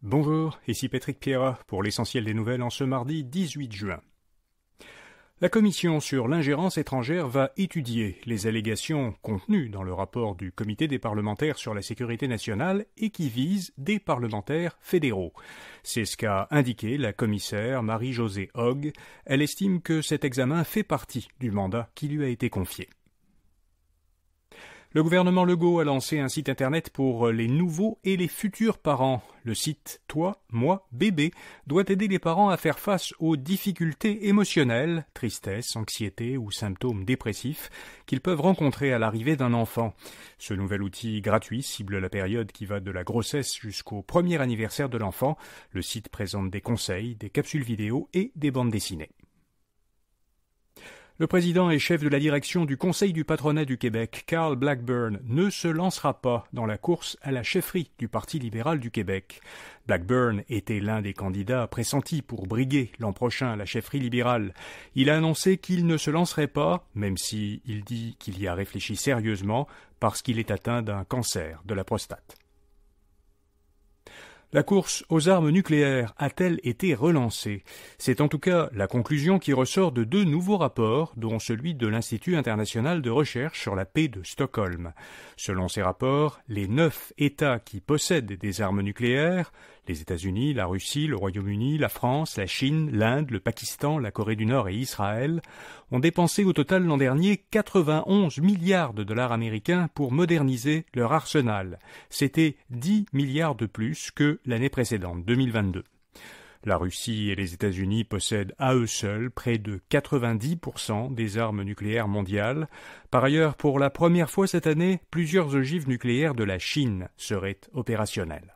Bonjour, ici Patrick Pierrat pour l'essentiel des nouvelles en ce mardi 18 juin. La Commission sur l'ingérence étrangère va étudier les allégations contenues dans le rapport du Comité des parlementaires sur la sécurité nationale et qui visent des parlementaires fédéraux. C'est ce qu'a indiqué la commissaire Marie-Josée Hogg. Elle estime que cet examen fait partie du mandat qui lui a été confié. Le gouvernement Legault a lancé un site internet pour les nouveaux et les futurs parents. Le site Toi, moi, bébé doit aider les parents à faire face aux difficultés émotionnelles, tristesse, anxiété ou symptômes dépressifs qu'ils peuvent rencontrer à l'arrivée d'un enfant. Ce nouvel outil gratuit cible la période qui va de la grossesse jusqu'au premier anniversaire de l'enfant. Le site présente des conseils, des capsules vidéo et des bandes dessinées. Le président et chef de la direction du Conseil du patronat du Québec, Carl Blackburn, ne se lancera pas dans la course à la chefferie du Parti libéral du Québec. Blackburn était l'un des candidats pressentis pour briguer l'an prochain la chefferie libérale. Il a annoncé qu'il ne se lancerait pas, même s'il dit qu'il y a réfléchi sérieusement, parce qu'il est atteint d'un cancer de la prostate. La course aux armes nucléaires a-t-elle été relancée? C'est en tout cas la conclusion qui ressort de deux nouveaux rapports, dont celui de l'Institut international de recherche sur la paix de Stockholm. Selon ces rapports, les 9 États qui possèdent des armes nucléaires, les États-Unis, la Russie, le Royaume-Uni, la France, la Chine, l'Inde, le Pakistan, la Corée du Nord et Israël, ont dépensé au total l'an dernier 91 milliards de dollars américains pour moderniser leur arsenal. C'était 10 milliards de plus que l'année précédente, 2022. La Russie et les États-Unis possèdent à eux seuls près de 90% des armes nucléaires mondiales. Par ailleurs, pour la première fois cette année, plusieurs ogives nucléaires de la Chine seraient opérationnelles.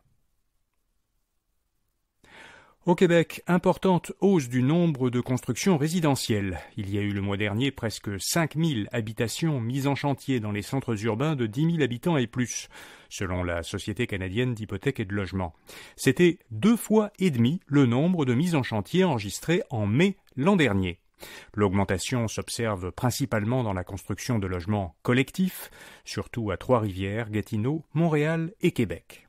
Au Québec, importante hausse du nombre de constructions résidentielles. Il y a eu le mois dernier presque 5000 habitations mises en chantier dans les centres urbains de 10 000 habitants et plus, selon la Société canadienne d'hypothèques et de logement. C'était 2,5 fois le nombre de mises en chantier enregistrées en mai l'an dernier. L'augmentation s'observe principalement dans la construction de logements collectifs, surtout à Trois-Rivières, Gatineau, Montréal et Québec.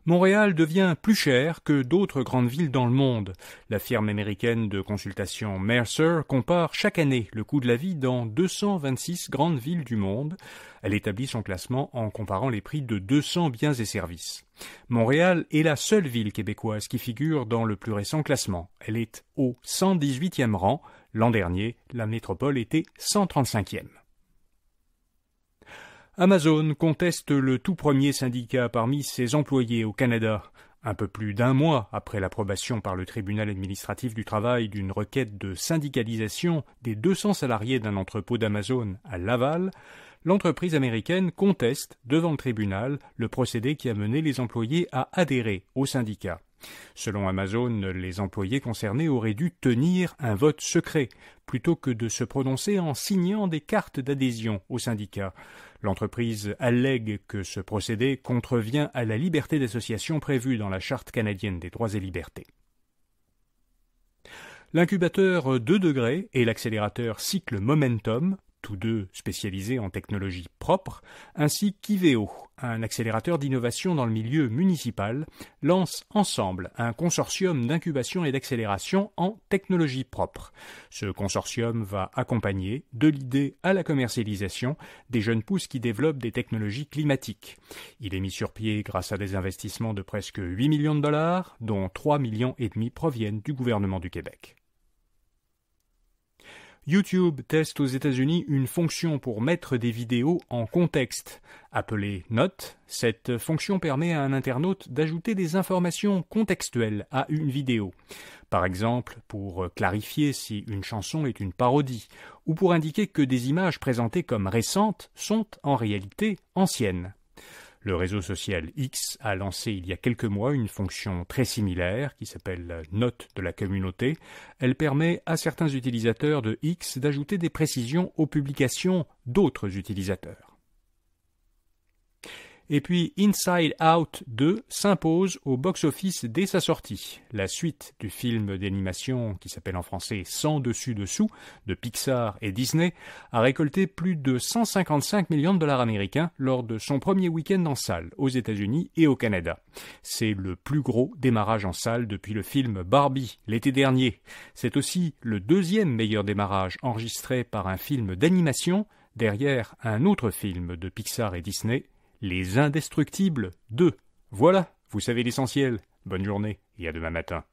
Montréal devient plus cher que d'autres grandes villes dans le monde. La firme américaine de consultation Mercer compare chaque année le coût de la vie dans 226 grandes villes du monde. Elle établit son classement en comparant les prix de 200 biens et services. Montréal est la seule ville québécoise qui figure dans le plus récent classement. Elle est au 118e rang. L'an dernier, la métropole était 135e. Amazon conteste le tout premier syndicat parmi ses employés au Canada. Un peu plus d'un mois après l'approbation par le tribunal administratif du travail d'une requête de syndicalisation des 200 salariés d'un entrepôt d'Amazon à Laval, l'entreprise américaine conteste devant le tribunal le procédé qui a mené les employés à adhérer au syndicat. Selon Amazon, les employés concernés auraient dû tenir un vote secret plutôt que de se prononcer en signant des cartes d'adhésion au syndicat. L'entreprise allègue que ce procédé contrevient à la liberté d'association prévue dans la Charte canadienne des droits et libertés. L'incubateur 2 degrés et l'accélérateur Cycle Momentum, tous deux spécialisés en technologie propre, ainsi qu'Iveo, un accélérateur d'innovation dans le milieu municipal, lancent ensemble un consortium d'incubation et d'accélération en technologie propre. Ce consortium va accompagner, de l'idée à la commercialisation, des jeunes pousses qui développent des technologies climatiques. Il est mis sur pied grâce à des investissements de presque 8 millions de dollars, dont 3,5 millions proviennent du gouvernement du Québec. YouTube teste aux États-Unis une fonction pour mettre des vidéos en contexte. Appelée Note, cette fonction permet à un internaute d'ajouter des informations contextuelles à une vidéo. Par exemple, pour clarifier si une chanson est une parodie, ou pour indiquer que des images présentées comme récentes sont en réalité anciennes. Le réseau social X a lancé il y a quelques mois une fonction très similaire qui s'appelle Note de la communauté. Elle permet à certains utilisateurs de X d'ajouter des précisions aux publications d'autres utilisateurs. Et puis Inside Out 2 s'impose au box-office dès sa sortie. La suite du film d'animation qui s'appelle en français Sans dessus dessous de Pixar et Disney a récolté plus de 155 millions de dollars américains lors de son premier week-end en salle aux États-Unis et au Canada. C'est le plus gros démarrage en salle depuis le film Barbie l'été dernier. C'est aussi le deuxième meilleur démarrage enregistré par un film d'animation derrière un autre film de Pixar et Disney, Les Indestructibles 2. Voilà, vous savez l'essentiel. Bonne journée et à demain matin.